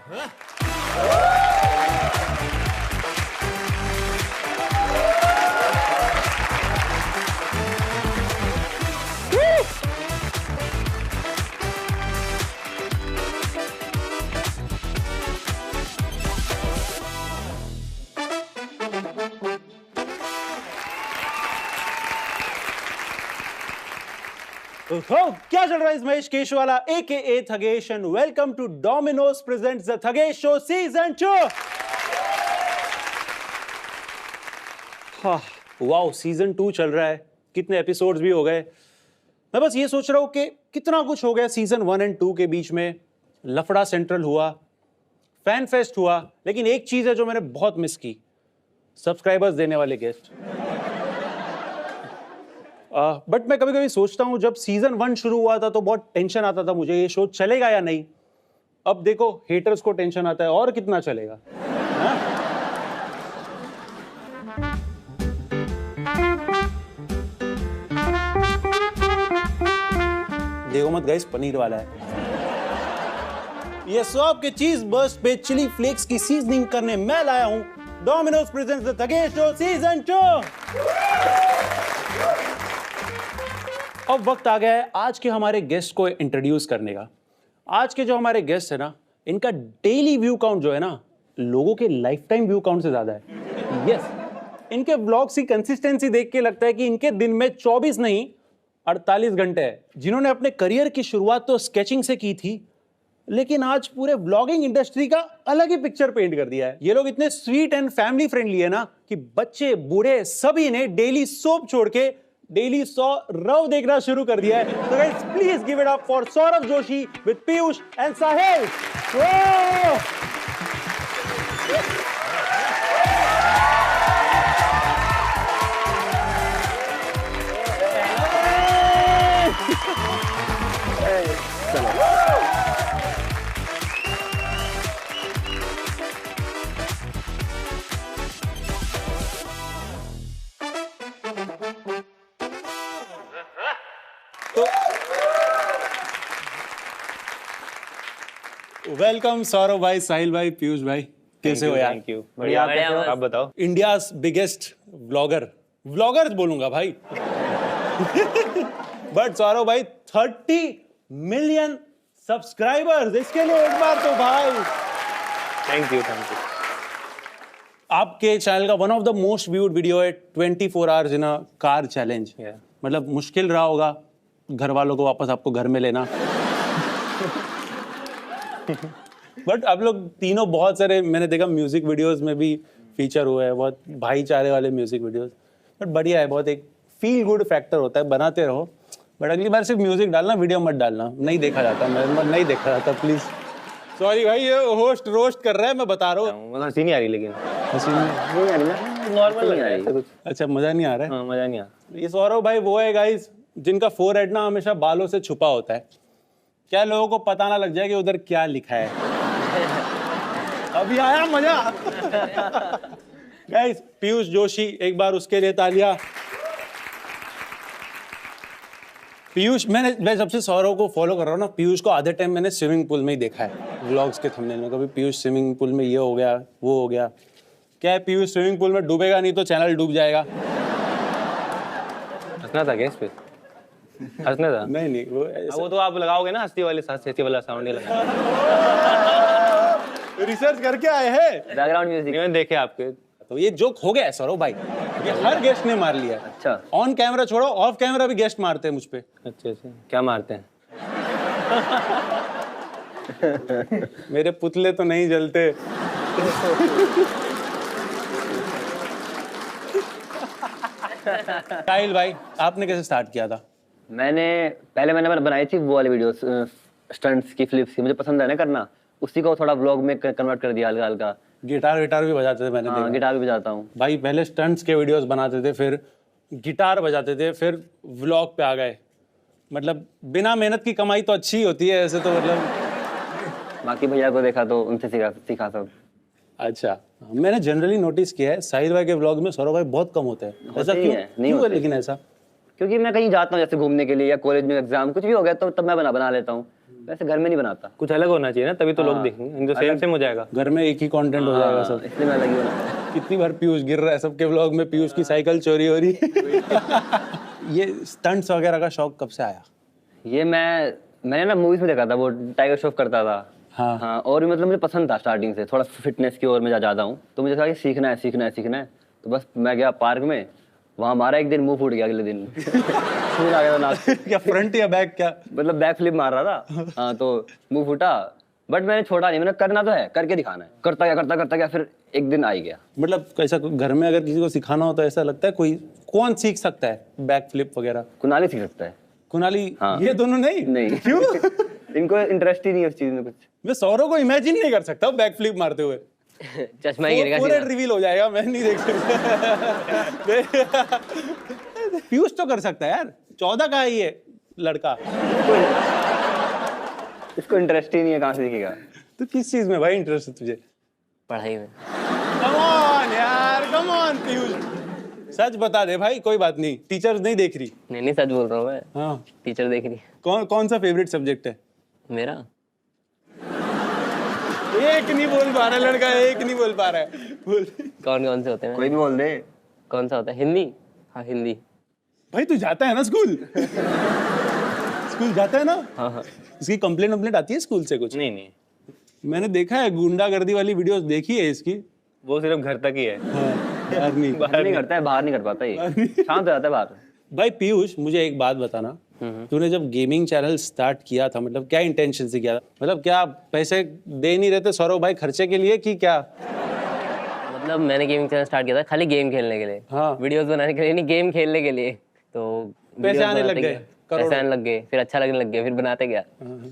क्या चल रहा है? Mahesh Keshwala AKA Thugesh and welcome to Domino's presents the Thugesh show season 2। Wow, season 2 चल रहा है, कितने एपिसोड्स भी हो गए। मैं बस ये सोच रहा हूं कि कितना कुछ हो गया सीजन 1 एंड 2 के बीच में। लफड़ा सेंट्रल हुआ, फैन फेस्ट हुआ, लेकिन एक चीज है जो मैंने बहुत मिस की, सब्सक्राइबर्स देने वाले गेस्ट। बट मैं कभी कभी सोचता हूँ, जब सीजन 1 शुरू हुआ था तो बहुत टेंशन आता था मुझे, ये शो चलेगा या नहीं। अब देखो हेटर्स को टेंशन आता है, और कितना चलेगा। देखो मत गाइस, पनीर वाला है ये। सब के चीज बर्स्ट पे चिली फ्लेक्स की सीजनिंग करने मैं लाया हूं Domino's presents the Thugesh show season 2। अब वक्त आ गया है आज के हमारे गेस्ट को इंट्रोड्यूस करने का। आज के जो हमारे गेस्ट है ना, इनका डेली व्यू काउंट जो है ना, लोगों के लाइफ टाइम व्यू काउंट से ज्यादा है। यस, इनके ब्लॉग्स की कंसिस्टेंसी देख के लगता है कि इनके दिन में 24 नहीं 48 घंटे है। जिन्होंने अपने करियर की शुरुआत तो स्केचिंग से की थी, लेकिन आज पूरे ब्लॉगिंग इंडस्ट्री का अलग ही पिक्चर पेंट कर दिया है। ये लोग इतने स्वीट एंड फैमिली फ्रेंडली है ना कि बच्चे बूढ़े सभी ने डेली सोप छोड़ के डेली 100 रव देखना शुरू कर दिया है। तो guys please give it up for Saurabh Joshi with Piyush and Sahil. Welcome Saurabh भाई, साहिल भाई, पीयूष भाई, कैसे हो यार? Thank you. बढ़िया, आप बताओ। इंडियाज बिगेस्ट व्लॉगर बोलूंगा भाई। बट सौरभ भाई 30 मिलियन सब्सक्राइबर्स, इसके लिए एक बार तो भाई थैंक यू। आपके चैनल का one of the most viewed video है 24 hours in a car challenge. मतलब मुश्किल रहा होगा घर वालों को वापस आपको घर में लेना। बट आप लोग तीनों बहुत सारे मैंने देखा म्यूजिक वीडियोस में भी फीचर हुए हैं, बहुत भाईचारे वाले म्यूजिक वीडियोस। बट बढ़िया है, बहुत एक फील गुड फैक्टर होता है, बनाते रहो। बट अगली बार सिर्फ म्यूजिक डालना, वीडियो मत डालना, नहीं देखा जाता, मैं नहीं देखा जाता प्लीज। सॉरी भाई, ये होस्ट रोस्ट कर रहा है, मैं बता रहा हूँ। हंसी नहीं आ रही, लेकिन हंसी नहीं आ रही ना, नॉर्मल लग रहा है कुछ। अच्छा, मजा नहीं आ रहा है? हाँ, मजा नहीं आ रहा। ये सौरभ भाई वो है गाइस जिनका फोरहेड ना हमेशा बालों से छुपा होता है, क्या लोगों को पता ना लग जाए कि उधर क्या लिखा है। अभी आया मजा। गाइस पीयूष जोशी, एक बार उसके लिए तालियां। पीयूष, मैं जब से सौरभ को फॉलो कर रहा हूँ ना, पीयूष को आधे टाइम मैंने स्विमिंग पूल में ही देखा है व्लॉग्स के थंबनेल में। कभी पीयूष स्विमिंग पूल में ये हो गया वो हो गया। क्या है, पीयूष स्विमिंग पूल में डूबेगा नहीं तो चैनल डूब जाएगा। हंसना था क्या इस पे? हंसना था? नहीं वो तो आप लगाओगे ना हंसी वाला साउंड नहीं लगा। रिसर्च करके आए हैं, बैकग्राउंड म्यूजिक मैंने देखे आपके। तो ये जोक हो गया है सौरभ भाई, ये हर गेस्ट ने मार लिया। अच्छा, ऑन कैमरा छोड़ो, ऑफ कैमरा भी गेस्ट मारते हैं मुझ पे। अच्छा, क्या मारते हैं? मेरे पुतले तो नहीं जलते। साहिल भाई, आपने कैसे स्टार्ट किया था? मैंने बनाई थी वो वाली वीडियोस, स्टंट्स की, फ्लिप्स की, मुझे पसंद है ना करना, उसी को थोड़ा व्लॉग में कन्वर्ट कर दिया हल्का हल्का। गिटार भी बजाते थे मैंने देखा। गिटार भी बजाता हूँ भाई। पहले स्टंट्स के वीडियोस बनाते थे, फिर गिटार बजाते थे, फिर व्लॉग पे आ गए। मतलब बिना मेहनत की कमाई तो अच्छी होती है ऐसे तो, मतलब बाकी भैया को देखा तो उनसे सीखा सब। अच्छा, मैंने जनरली नोटिस किया है साहिल भाई के व्लॉग में सौरभ भाई बहुत कम होते हैं। ऐसा क्यों है? लेकिन ऐसा क्योंकि मैं कहीं जाता हूँ जैसे घूमने के लिए या कॉलेज में एग्जाम कुछ भी हो गया तो तब मैं बना लेता हूँ। वैसे घर में नहीं बनाता, कुछ अलग होना चाहिए ना, तभी तो लोग देखेंगे, नहीं तो सेम सेम हो जाएगा। घर में एक ही कंटेंट हो जाएगा सब। इसलिए मैं लगी बनाता। कितनी बार पीयूष गिर रहा है सबके व्लॉग में, पीयूष की साइकिल चोरी हो रही है। ये स्टंट्स वगैरह का शौक कब से आया? ये मैंने ना मूवीज में देखा था, वो टाइगर श्रॉफ करता था। हाँ। हाँ, और भी मतलब मुझे पसंद था स्टार्टिंग से, थोड़ा फिटनेस की ओर में ज्यादा हूँ, तो मुझे कहा कि सीखना है सीखना है सीखना है। तो बस मैं गया पार्क में, वहाँ मारा, एक दिन मुंह फूट गया, अगले दिन खून आ गया था नाक से। क्या फ्रंट या बैक क्या? मतलब बैक फ्लिप मार रहा था। हाँ, तो मुंह फूटा, बट मैंने छोड़ा नहीं, मैंने करना तो है, करके दिखाना है। करता गया, फिर एक दिन आ ही गया। मतलब कैसा घर में अगर किसी को सिखाना हो तो ऐसा लगता है कोई कौन सीख सकता है बैक फ्लिप वगैरह? कुणाली सीख सकता है। कुणाली? हाँ। ये दोनों नहीं? नहीं। क्यों? इनको इंटरेस्ट ही नहीं है उस चीज में कुछ। मैं सौरव को इमेजिन नहीं कर सकता बैक फ्लिप मारते हुए। चश्मा ही गिरेगा पूरा सीधा। रिवील हो जाएगा, मैं नहीं देख सकता। पीयूष तो कर सकता है यार, 14 का है ये लड़का। इसको इंटरेस्ट ही नहीं है, कहाँ से सीखेगा? तो किस चीज में भाई इंटरेस्ट है तुझे? पढ़ाई में। कम ऑन यार, कम ऑन पीयूष, सच बता दे भाई, कोई बात नहीं, टीचर्स नहीं देख रही। नहीं सच बोल रहा हूँ मैं। हाँ। टीचर देख रही है। कौन सा फेवरेट सब्जेक्ट है? मेरा एक नहीं बोल पा रहा लड़का, एक नहीं बोल पा रहा है। बोल कौन से होते हैं? कोई भी बोल दे। कौन सा होता है? हिंदी। हाँ हिंदी। भाई तू जाता है ना स्कूल? स्कूल जाता है ना? हाँ। इसकी कंप्लेंट आती है स्कूल से कुछ? नहीं नहीं, मैंने देखा है, गुंडागर्दी वाली वीडियोस देखी है इसकी। वो सिर्फ घर तक ही है। हाँ, यार नहीं। बाहर नहीं करता है, बाहर नहीं कर पाता ये, शांत हो जाता है बाहर। भाई पीयूष, मुझे एक बात बताना, तूने जब गेमिंग चैनल स्टार्ट किया था, मतलब क्या इंटेंशन से किया था? मतलब क्या पैसे दे नहीं रहते सौरव भाई खर्चे के लिए कि क्या? मतलब मैंने गेमिंग चैनल स्टार्ट किया था खाली गेम खेलने के लिए। हाँ। वीडियोस बनाने के लिए नहीं, गेम खेलने के लिए। तो पैसे videos आने लग बनाते गए, गए, करोड़ों। पैसे आने लग गए, फिर अच्छा लगने लग गया, फिर बनाते गया।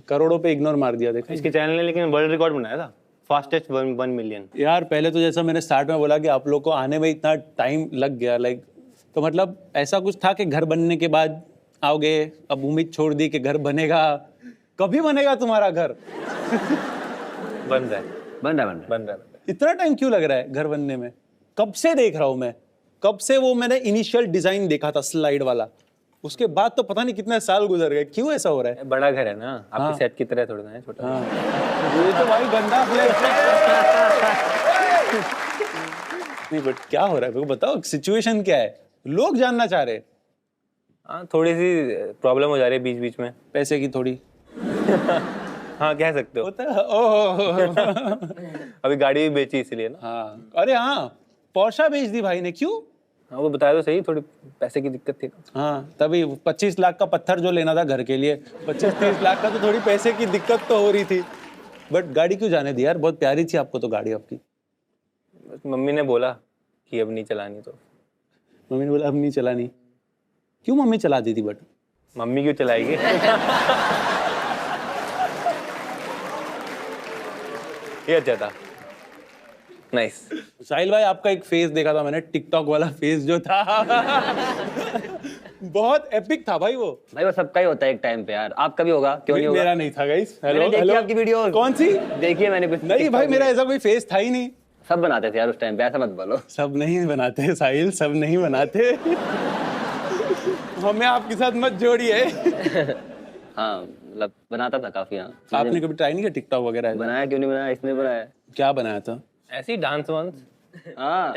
करोड़ों पे इग्नोर मार दिया। देखो इसके चैनल ने लेकिन वर्ल्ड रिकॉर्ड बनाया था, फास्टेस्ट 1 मिलियन। यार, पहले तो जैसा मैंने स्टार्ट में बोला कि आप लोग को आने में इतना टाइम लग गया, लाइक, तो मतलब ऐसा कुछ था कि घर बनने के बाद आओगे, अब उम्मीद छोड़ दी कि घर बनेगा? कभी बनेगा तुम्हारा घर? बन रहा है, बन रहा है। बन रहा है। इतना टाइम क्यों लग रहा है घर बनने में? कब से देख रहा हूं मैं, कब से वो मैंने इनिशियल डिजाइन देखा था स्लाइड वाला, उसके बाद तो पता नहीं कितने साल गुजर गए। क्यों ऐसा हो रहा है? बड़ा घर है ना, आपके सेट की तरह थोड़ा ना है, छोटा। हाँ, ये तो भाई गंदा फ्लेक्स नहीं, बट क्या हो रहा है मेरे को बताओ, सिचुएशन क्या है? लोग जानना चाह रहे हैं। हाँ, थोड़ी सी प्रॉब्लम हो जा रही है बीच बीच में, पैसे की थोड़ी हाँ कह सकते हो। होता है। ओह अभी गाड़ी भी बेची इसलिए ना। हाँ, अरे हाँ, पोर्शा बेच दी भाई ने। क्यों? हाँ वो बताया तो सही, थोड़ी पैसे की दिक्कत थी। हाँ, तभी 25 लाख का पत्थर जो लेना था घर के लिए, 25-30 लाख का, तो थोड़ी पैसे की दिक्कत तो हो रही थी। बट गाड़ी क्यों जाने दी यार? बहुत प्यारी थी आपको तो गाड़ी आपकी। बस मम्मी ने बोला कि अब नहीं चलानी, तो मम्मी ने बोला अब नहीं चलानी। क्यों मम्मी चला दी थी? बट मम्मी क्यों चलाएगी? ये अच्छा था, नाइस। साहिल भाई, आपका एक फेस देखा था मैंने, टिकटॉक वाला फेस जो था बहुत एपिक था भाई वो। भाई वो सबका ही होता है एक टाइम पे यार, आपका भी होगा, क्यों नहीं होगा? मेरा नहीं था गाइस। मैंने हेलो देखी हेलो, आपकी वीडियो। कौन सी? देखिए मैंने कुछ नहीं भाई, मेरा ऐसा कोई फेस था ही नहीं। सब बनाते थे यार उस टाइम पे, ऐसा मत बोलो। सब नहीं बनाते साहिल, सब नहीं बनाते। हमें आपके साथ मत जोड़िए। हाँ, मतलब बनाता था काफी। हाँ, आपने कभी ट्राई नहीं किया टिकटॉक वगैरह? बनाया क्यों नहीं बनाया, इसने बनाया। क्या बनाया था? ऐसे ही डांस वांस। हाँ,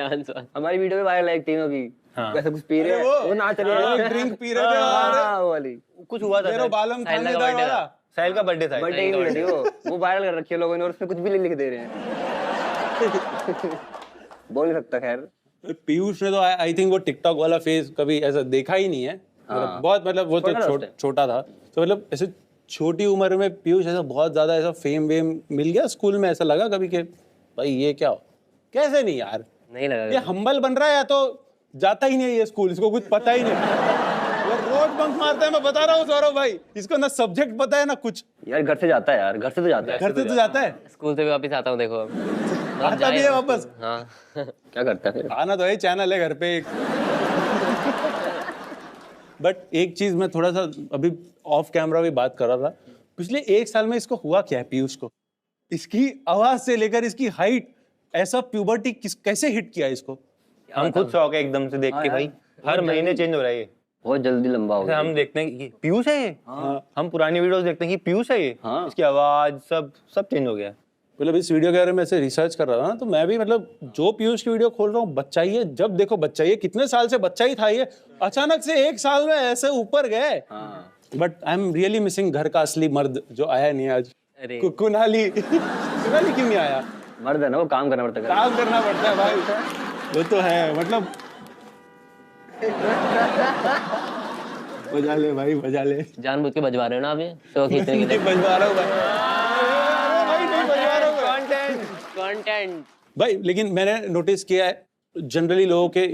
हमारी वीडियो में वायरल है तीनों की। हाँ। ऐसा कुछ पी रहे हैं, वो नाच रहे हैं, ड्रिंक पी रहे थे। हाँ, वो वाली कुछ हुआ था, मेरो बालम साहिल का थानेदार birthday वाला। साहिल का बर्थडे था। बर्थडे की वीडियो वो वायरल कर रखी है लोगों ने, और उसमें कुछ भी लिख दे रहे हैं। बोल नहीं सकता खैर। पीयूष ने तो आई थिंक वो टिकटॉक वाला फेस कभी ऐसा देखा ही नहीं है। मतलब बहुत, मतलब वो तो छोटा था, तो मतलब ऐसे छोटी उम्र में पीयूष ऐसा बहुत ज्यादा ऐसा फेम वेम मिल गया स्कूल में? ऐसा लगा कभी कि भाई ये क्या हो? कैसे नहीं यार, नहीं लगा ये हम्बल बन रहा है या तो जाता ही नहीं है ये स्कूल, इसको कुछ पता ही नहीं। वो रोज बंक मारता है, मैं बता रहा हूँ सौरभ भाई, इसको ना सब्जेक्ट पता है ना कुछ। यार घर से जाता है यार, घर से तो जाता है। घर से तो जाता है, स्कूल से भी वापस आता हूँ, देखो अब आता भी है वापस। हाँ। क्या करता है फिर? आना तो है, चैनल है घर पे एक। बट एक चीज मैं थोड़ा सा अभी ऑफ कैमरा भी बात कर रहा था, पिछले 1 साल में इसको हुआ क्या है पीयूष को? इसकी आवाज से लेकर इसकी हाइट, ऐसा प्यूबर्टी कैसे हिट किया इसको? हम खुद शौक है एकदम से देख के भाई, हर महीने चेंज हो रहा है ये। बहुत जल्दी लंबा हो जैसे गया। हम देखते हैं कि पीयूष है ये, हम पुरानी वीडियोस देखते हैं कि पीयूष है ये, हाँ। इसकी आवाज सब चेंज हो गया। मतलब इस वीडियो के बारे में ऐसे रिसर्च कर रहा था ना, तो मैं भी मतलब जो पीयूष की वीडियो खोल रहा हूँ, बच्चा ही है, जब देखो बच्चा ही है, कितने साल से बच्चा ही था ये, अचानक से 1 साल में ऐसे ऊपर गए। हाँ। But I am really missing घर का असली मर्द जो आया नहीं आज। अरे कुनाली कुनाली क्यों नहीं आया? मर्द है ना, वो काम करना पड़ता है। काम करना पड़ता है भाई, वो तो है, मतलब बजा ले भाई, बजा ले। जानबूझ के बजवा रहे हो ना आप ये शो खींचने के लिए? बजवा रहा हूँ भाई, भाई नहीं बजवा रहा हूँ कंटेंट भाई। लेकिन मैंने नोटिस किया है जनरली लोगों के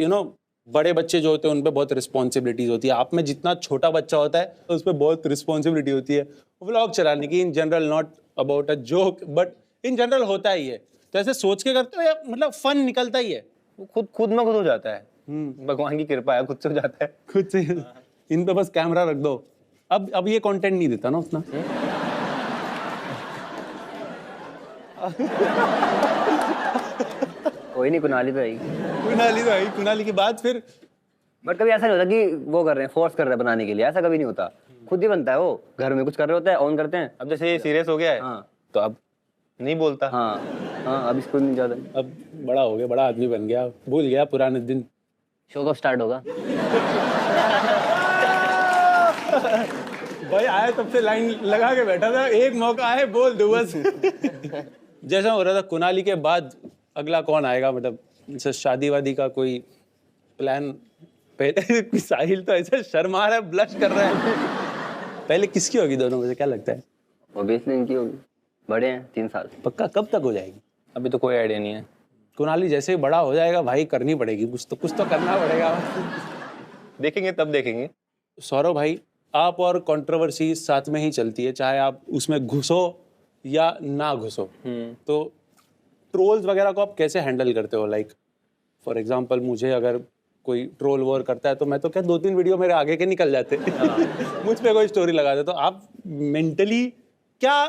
बड़े बच्चे जो होते हैं उन पे बहुत रिस्पॉन्सिबिलिटीज होती है। आप में जितना छोटा बच्चा होता है तो उस पर बहुत रिस्पॉन्सिबिलिटी होती है व्लॉग चलाने की। In general, not about a joke, but in general होता ही है। तो ऐसे सोच के करते हो या मतलब फन निकलता ही है? वो खुद में खुद हो जाता है, भगवान की कृपा है, खुद से हो जाता है। खुद से इन पे बस कैमरा रख दो। अब ये कंटेंट नहीं देता ना उतना। कोई नहीं, कुनाली तो आएगी। कुनाली के बाद फिर बट कभी ऐसा नहीं होता कि वो कर रहे हैं, फोर्स कर रहे हैं बनाने के लिए, ऐसा कभी नहीं होता। खुद ही बनता है वो, घर में कुछ कर रहे होते हैं, ऑन करते हैं। अब जैसे ये सीरियस हो गया है, हाँ। तो अब नहीं बोलता। हाँ हाँ, अब इसको नहीं ज्यादा। अब बड़ा हो गया, बड़ा आदमी बन गया, भूल गया पुराने दिन। शो कब स्टार्ट होगा? भाई आया तब से लाइन लगा के बैठा था, एक मौका है बोल दो बस। जैसा हो रहा था कुनाली के बाद अगला कौन आएगा? मतलब जैसे शादी वादी का कोई प्लान? पहले साहिल तो ऐसे शर्मा रहा है, ब्लश कर रहा है। पहले किसकी होगी दोनों में से, क्या लगता है? ऑब्वियसली इनकी होगी, बड़े हैं 3 साल। पक्का कब तक हो जाएगी? अभी तो कोई आइडिया नहीं है। कुनाली जैसे ही बड़ा हो जाएगा भाई, करनी पड़ेगी कुछ तो करना पड़ेगा। देखेंगे तब देखेंगे। सौरभ भाई, आप और कंट्रोवर्सी साथ में ही चलती है, चाहे आप उसमें घुसो या ना घुसो। तो ट्रोल्स वगैरह को आप कैसे हैंडल करते हो? लाइक फॉर एग्जांपल मुझे अगर कोई ट्रोल वोर करता है तो मैं तो क्या 2-3 वीडियो मेरे आगे के निकल जाते। मुझ पे कोई स्टोरी लगा दे। तो आप मेंटली क्या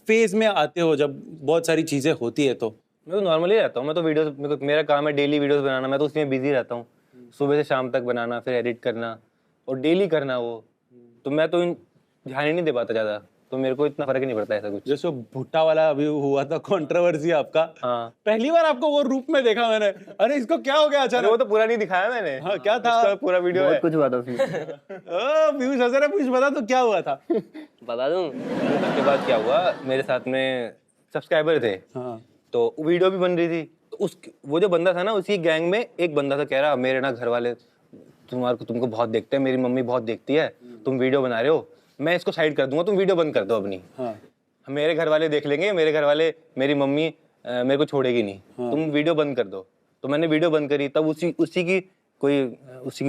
फेज में आते हो जब बहुत सारी चीजें होती है? तो मैं तो नॉर्मली रहता हूँ। मैं तो वीडियोस, मेरा काम है डेली वीडियोस बनाना। मैं तो उसमें बिजी रहता हूँ, सुबह से शाम तक बनाना, फिर एडिट करना और डेली करना वो। तो मैं तो ध्यान ही नहीं दे पाता ज़्यादा, तो मेरे को इतना फर्क ही नहीं पड़ता ऐसा कुछ। जैसे भुट्टा वाला अभी हुआ था कंट्रोवर्सी आपका, हाँ। पहली बार आपको वो रूप में देखा मैंने। अरे इसको क्या हो गया अरे अचानक? वो तो पूरा नहीं दिखाया मैंने। हाँ, क्या था? उसका पूरा वीडियो है। बहुत कुछ हुआ था उसमें। पीयूष हंस रहा है, पीयूष बता तो क्या हुआ था? बता दूं? उसके बाद क्या हुआ, मेरे साथ में सब्सक्राइबर थे, हाँ। तो वीडियो भी बन रही थी। तो वो जो बंदा था ना, उसी गैंग में एक बंदा था, कह रहा मेरे ना घर वाले तुमको बहुत देखते हैं, मेरी मम्मी बहुत देखती है, तुम वीडियो बना रहे हो, मैं इसको साइड कर दूंगा, तुम वीडियो बंद कर दो अपनी। हाँ। मेरे घर वाले देख लेंगे, मेरे घर वाले, मेरी मम्मी मेरे को छोड़ेगी नहीं, तुम वीडियो बंद कर दो। तो मैंने वीडियो बंद करी, तब उसी की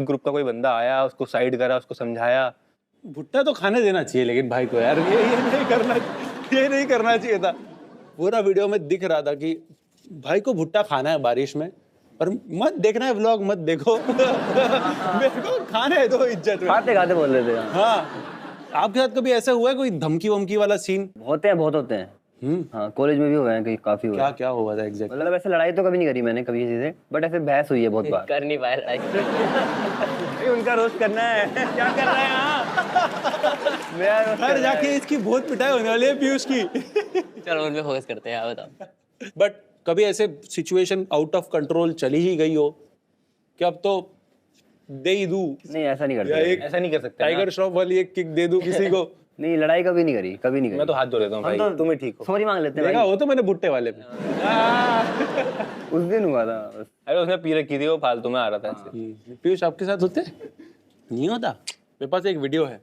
ग्रुप का कोई बंदा आया, उसको साइड करा, उसको समझाया। भुट्टा तो खाने देना चाहिए लेकिन भाई को यार, ये नहीं करना चाहिए था। पूरा वीडियो में दिख रहा था कि भाई को भुट्टा खाना है बारिश में, पर मत देखना है व्लॉग, मत देखो। मेरे को खाने दो इज्जत में। खाते खाते बोल रहे थे। हाँ, आपके साथ कभी ऐसा हुआ है कोई धमकी वमकी वाला सीन? बहुत होते हैं। हाँ, कॉलेज में भी हुए हैं, कहीं काफी हुए। क्या हुआ था एग्जैक्ट? मतलब ऐसे लड़ाई तो कभी नहीं करी मैंने कभी किसी से, बट ऐसे बहस हुई है बहुत बार। कर नहीं पाया लड़ाई। उनका रोस्ट करना है। क्या कर रहे हैं? मेरा रोस्ट घर जाके इसकी बहुत पिटाई होने वाली है पीयूष की। चलो उन पे फोकस करते हैं, आप बताओ। बट कभी ऐसे सिचुएशन आउट ऑफ कंट्रोल चली ही गई हो कि अब तो दे ही दूं, नहीं, ऐसा नहीं या करते। एक ऐसा नहीं कर सकते टाइगर श्रॉफ वाली एक किक दे दूं किसी को? नहीं, लड़ाई कभी नहीं करी, कभी नहीं करी। मैं तो हाथ धो लेता हूँ भाई, तुम ही ठीक हो। सॉरी मांग लेते हैं देखा भाई। वो तो मैंने भुट्टे वाले में। उस दिन हुआ था बस। अरे उसने पी रखी थी, वो फालतू में आ रहा था ऐसे। पीयूष आपके साथ होते? नहीं होता। मेरे पास एक वीडियो है,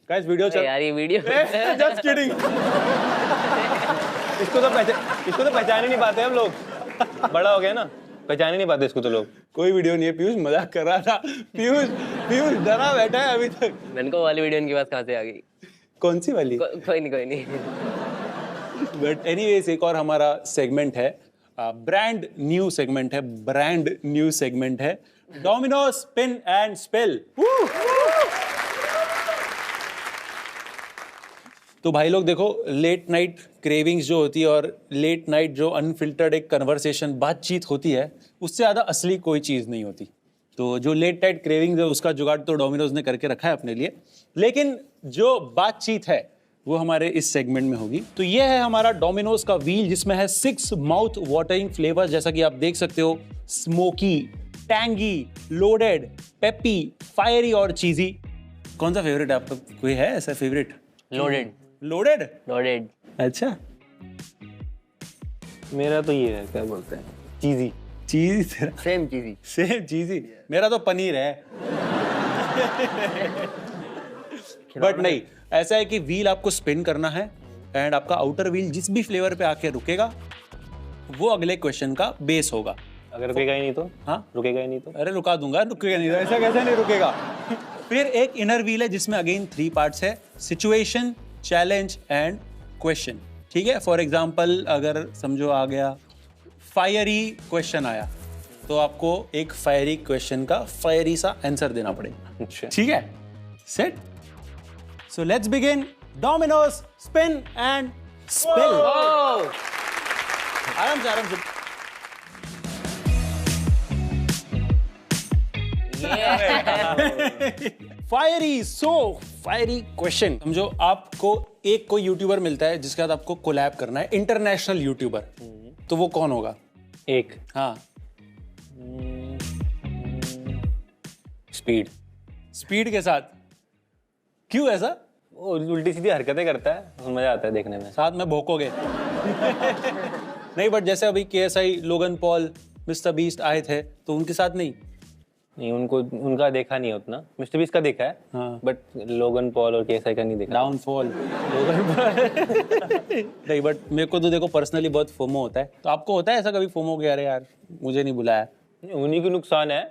गाइस वीडियो अरे यार ये वीडियो जस्ट किडिंग। इसको तो पहचान ही नहीं पाते हम लोग, बड़ा हो गया ना, पहचान ही नहीं पाते इसको तो लोग। कोई वीडियो नहीं है, पीयूष मजाक कर रहा था। पीयूष डरा बैठा है अभी तक। मैंने को वाली वीडियो इनके पास कहाँ से आ गई? कौन सी वाली? कोई नहीं। बट एनीवेज, एक और हमारा सेगमेंट है, ब्रांड न्यू सेगमेंट है, डोमिनोज स्पिन एंड स्पेल। तो भाई लोग देखो, लेट नाइट क्रेविंग्स जो होती है और लेट नाइट जो अनफिल्टर्ड एक कन्वर्सेशन बातचीत होती है, उससे ज़्यादा असली कोई चीज़ नहीं होती। तो जो लेट नाइट क्रेविंग है उसका जुगाड़ तो डोमिनोज ने करके रखा है अपने लिए, लेकिन जो बातचीत है वो हमारे इस सेगमेंट में होगी। तो ये है हमारा डोमिनोज का व्हील जिसमें है 6 माउथ वाटरिंग फ्लेवर, जैसा कि आप देख सकते हो, smoky, tangy, loaded, peppy, fiery और चीजी। कौन सा फेवरेट है आपका? कोई है ऐसा फेवरेट? Loaded loaded? लोडेड। अच्छा, मेरा तो ये है, क्या बोलते हैं, चीजी। चीजी तेरा? सेम चीज ही। सेम चीजी। मेरा तो पनीर है। बट नहीं, ऐसा है कि व्हील आपको स्पिन करना है एंड आपका आउटर व्हील जिस भी फ्लेवर पे आके रुकेगा वो अगले क्वेश्चन का बेस होगा। अगर रुकेगा ही नहीं तो? हाँ, रुकेगा ही नहीं तो? अरे रुका दूंगा, रुकेगा नहीं तो ऐसा कैसे नहीं रुकेगा। फिर एक इनर व्हील है जिसमें अगेन 3 पार्ट्स है, सिचुएशन, चैलेंज एंड क्वेश्चन। ठीक है, फॉर एग्जाम्पल अगर समझो आ गया फायरी क्वेश्चन आया तो आपको एक फायरी क्वेश्चन का फायरी सा आंसर देना पड़ेगा। अच्छा, ठीक है, set. So let's begin. Domino's spin and spill. आराम से आराम से। फायरी, सो फायरी क्वेश्चन। समझो आपको एक कोई यूट्यूबर मिलता है जिसके साथ आपको कोलैब करना है, इंटरनेशनल यूट्यूबर, तो वो कौन होगा? एक हाँ, स्पीड। स्पीड के साथ? क्यों ऐसा? वो उल्टी सीधी हरकतें करता है, उसमें मजा आता है देखने में। साथ में भोंकोगे? नहीं, बट जैसे अभी KSI, Logan Paul, mister beast आए थे तो उनके साथ नहीं? नहीं, उनको उनका देखा नहीं है उतना। मिस्टर बीस्ट का देखा है, हाँ। बट लोगन पॉल और KSI का नहीं देखा। डाउनफॉल। नहीं, बट मेरे को तो देखो पर्सनली बहुत फोमो होता है, तो आपको होता है ऐसा कभी फोमो कि अरे यार मुझे नहीं बुलाया? उन्हीं को नुकसान है।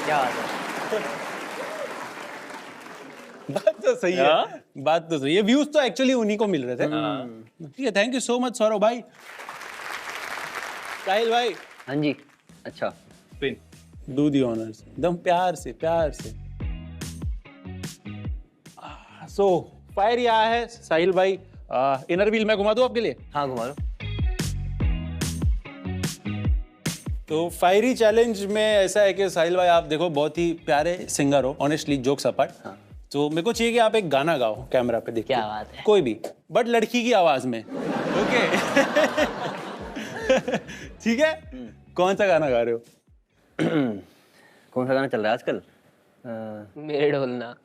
क्या बात है। बात तो सही है, बात तो सही है। व्यूज तो एक्चुअली उन्हीं को मिल रहे थे। ठीक है, thank you so much Saurabh भाई। साहिल भाई, हाँ जी, अच्छा। डू दी ऑनर्स एकदम प्यार से, प्यार से। सो फायर ये आया है साहिल भाई। इनर व्हील मैं घुमा दूं आपके लिए? हाँ, घुमा लो। तो फायरी चैलेंज में ऐसा है कि साहिल भाई आप देखो बहुत ही प्यारे सिंगर हो, ऑनेस्टली, जोक्स अपार्ट। हाँ। तो मेरे को चाहिए कि आप एक गाना गाओ कैमरा पे देख के। क्या बात है। कोई भी, बट लड़की की आवाज में। ओके। ठीक है, कौन सा गाना गा रहे हो? कौन सा गाना चल रहा है आजकल? मेरे ढोलना।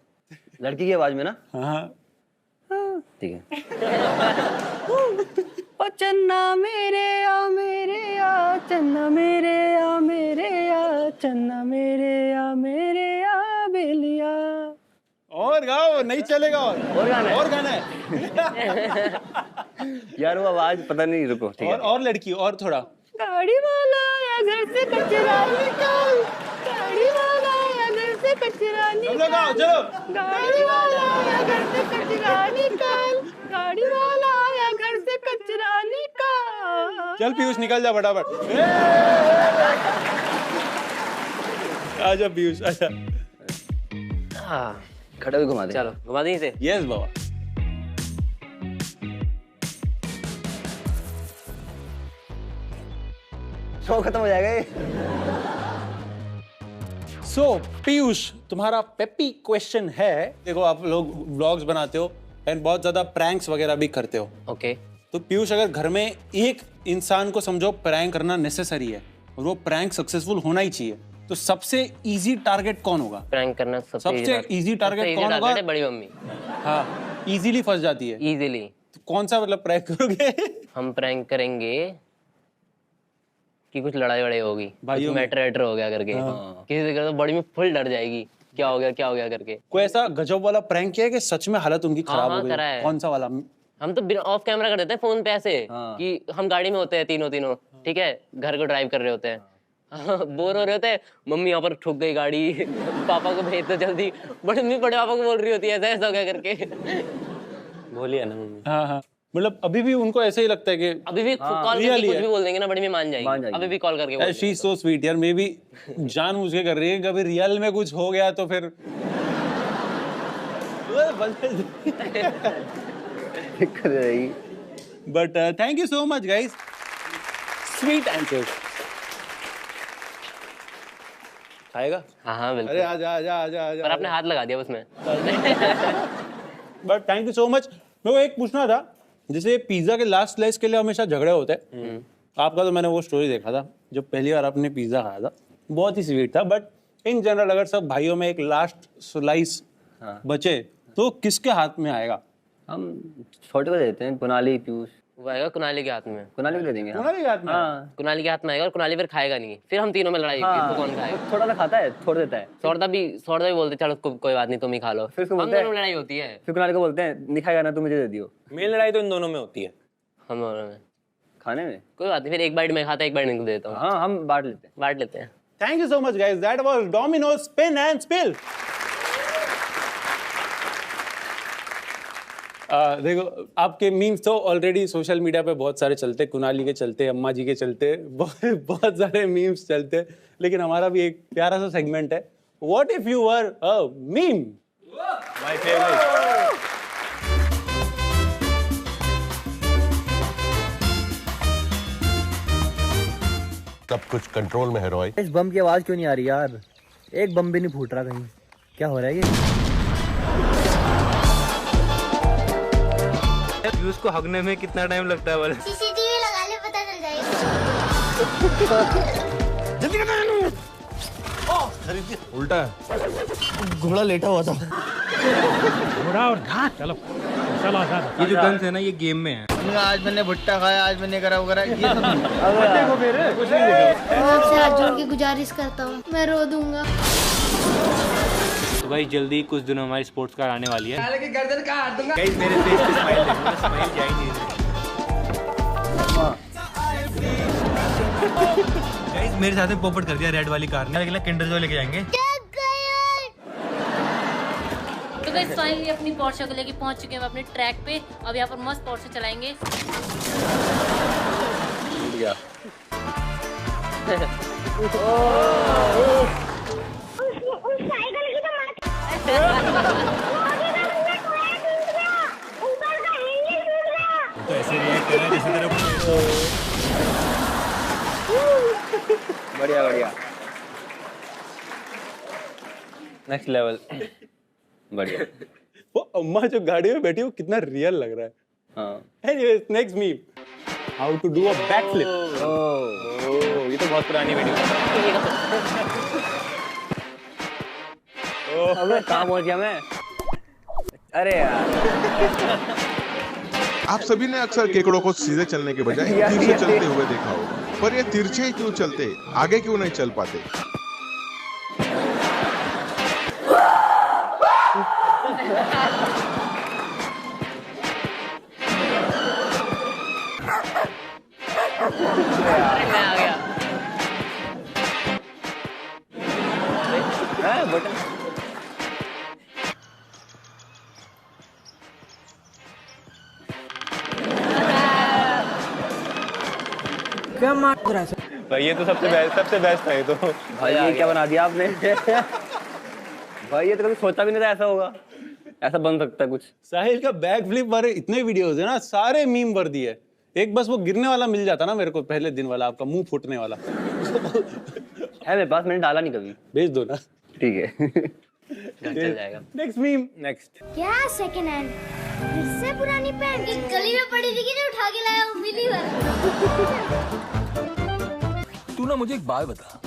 लड़की की आवाज में ना? हाँ, ठीक है। ओ चन्ना मेरे आ मेरे आ, चन्ना मेरे आ मेरे आ, चन्ना मेरे आ मेरे आ बेलिया। और गाओ, नहीं चलेगा। और गाना है? और गाना है। यार वो आवाज पता नहीं, रुको। ठीक है। और लड़की, और थोड़ा। गाड़ी वाला या घर से कचरा निकाल, गाड़ी वाला या घर से कचरा सब लोग निकाल, गाओ, चलो। गाड़ी वाला या घर से कचरा निकाल, गाड़ी वाला या घर से कचरा निकाल। चल पीयूष, निकल जा फटाफट। आजा पीयूष, आजा। हाँ, खड़े हुए घुमा दे। चलो घुमा दी इसे। यस बाबा। शो खत्म हो जाएगा ये। सो पीयूष, तुम्हारा पेपी क्वेश्चन है। देखो आप लोग व्लॉग्स बनाते हो एंड बहुत ज्यादा प्रैंक्स वगैरह भी करते हो। ओके। तो पीयूष, अगर घर में एक इंसान को समझो प्रैंक करना नेसेसरी है और वो प्रैंक सक्सेसफुल होना ही चाहिए, तो सबसे इजी टारगेट कौन होगा? प्रैंक करना सबसे easy target कौन होगा? है बड़ी मम्मी। हाँ, इजीली फंस जाती है। इजीली। तो कौन सा मतलब प्रैंक करोगे? हम प्रैंक करेंगे कि कुछ लड़ाई वड़ाई होगी, भाइयों कुछ में। मैटर हो गया करके। किसी से तो बड़ी में फुल डर जाएगी, क्या हो गया करके। कोई ऐसा गजब वाला प्रैंक किया है कि सच में हालत उनकी खराब हो करा गई? है। कौन सा वाला? हम तो ऑफ कैमरा कर देते हैं फोन पे ऐसे कि हम गाड़ी में होते हैं तीनों, ठीक है, घर को ड्राइव कर रहे होते हैं, बोर हो रहे होते हैं, मम्मी यहाँ पर ठुक गई गाड़ी, पापा को भेज दो जल्दी, बड़े मम्मी बड़े पापा को बोल रही होती है ऐसा हो गया करके। बोलिए ना मम्मी। हाँ, मतलब अभी भी उनको ऐसे ही लगता है कि अभी भी कॉल करके कुछ भी बोल देंगे ना, बड़ी मम्मी मान जाएगी। अभी भी कॉल करके बोल शी सो स्वीट यार, मे बी जानबूझ के कर रही है, कभी रियल में कुछ हो गया तो फिर दिक्कत रहेगी। But thank you so much guys, sweet answers. खाएगा? हाँ हाँ बिल्कुल। अरे आजा आजा आजा आजा। पर आपने हाथ लगा दिया उसमें। But thank you so much. मेरे को एक पूछना था, जैसे पिज्जा के लास्ट स्लाइस के लिए हमेशा झगड़े होते हैं। आपका तो मैंने वो स्टोरी देखा था जब पहली बार आपने पिज्जा खाया था, बहुत ही स्वीट था। बट इन जनरल अगर सब भाइयों में एक लास्ट स्लाइस बचे तो किसके हाथ में आएगा? हम छोटे को देते हैं, कुनाली पीयूष। वो आएगा कुनाली के हाथ में। कुनाली को दे देंगे। हाँ। कुनाली के हाथ में? हाँ कुनाली के हाथ में आएगा और कुनाली फिर खाएगा नहीं, फिर हम तीनों में लड़ाई होगी, इसको कौन खाएगा। थोड़ा सा खाता है, छोड़ देता है। सौरदा भी बोलते चलो कोई बात नहीं तुम ही खा लो, फिर उसको हम बोलते हैं- दोनों में लड़ाई होती है। फिर कुनाली को बोलते हैं नहीं खाएगा ना, तू मुझे दे दियो। मेन लड़ाई तो इन दोनों में होती है। हम दोनों में खाने में कोई बात नहीं, फिर एक बाइट मैं खाता एक बाइट इनको देता हूँ, हाँ हम बांट लेते हैं। बांट लेते हैं। Thank you so much guys, that was Domino's spin and spill. देखो आपके मीम्स तो ऑलरेडी सोशल मीडिया पे बहुत सारे चलते, कुनाली के चलते, अम्मा जी के चलते, बहुत सारे मीम्स चलते, लेकिन हमारा भी एक प्यारा सा सेगमेंट है, what if you were a meme. My favourite. सब कुछ कंट्रोल में है रॉय। इस बम की आवाज क्यों नहीं आ रही यार? एक बम भी नहीं फूट रहा कहीं, क्या हो रहा है ये? व्यूज को हगने में कितना टाइम लगता है वाले? सीसीटीवी लगा ले, पता चल जाएगा। उल्टा है। घोड़ा लेटा हुआ था। ये जो गन्स है ना ये गेम में है। आज मैंने भुट्टा खाया, आज मैंने करा वगैरह, ये सब मैं आपसे हाथ जोड़ के गुजारिश करता हूँ, मैं रो दूंगा। तो भाई जल्दी कुछ दिनों हमारी स्पोर्ट्स कार आने वाली है। गाइस मेरे फेस पे स्माइल देखो, स्माइल जा ही नहीं रही। गाइस मेरे साथ में पॉपट कर दिया रेड वाली कार ने, अगला किंडर जॉय लेके जाएंगे। तो गाइस फाइनली अपनी पोर्शे को लेके पहुंच चुके हैं हम अपने ट्रैक पे। अब यहाँ पर मस्त पोर्शे चलाएंगे। तो ऐसे रिएक्ट कर रहा है जैसे तेरा बढ़िया बढ़िया नेक्स्ट लेवल। बढ़िया। वो अम्मा जो गाड़ी में बैठी है वो कितना रियल लग रहा है। हाँ anyways next meme, how to do a back flip. ये तो बहुत पुरानी वीडियो है। अबे कहाँ पहुंच गया मैं? अरे यार आप सभी ने अक्सर केकड़ों को सीधे चलने के बजाय तिरछे चलते हुए देखा होगा, पर ये तिरछे ही क्यों चलते, आगे क्यों नहीं चल पाते? मैं आ गया। बटन भाई ये तो सबसे बेस्ट था ये तो। भाई ये क्या बना दिया आपने? भाई ये तो कभी सोचा भी नहीं था ऐसा होगा, ऐसा बन सकता है कुछ। साहिल का बैक फ्लिप वाले इतने वीडियोस है ना, सारे मीम वर्दी है। एक बस वो गिरने वाला मिल जाता ना मेरे को पहले दिन वाला, आपका मुंह फूटने वाला है मेरे पास, मैंने डाला नहीं कभी। भेज दो ना। ठीक है। चल जाएगा। Next meme. नेक्स्ट क्या सेकंड हैंड? फिर से पुरानी पैंट एक गली में पड़ी थी कि नहीं, उठा के लाया, वो मिली है। तू ना मुझे एक बात बता,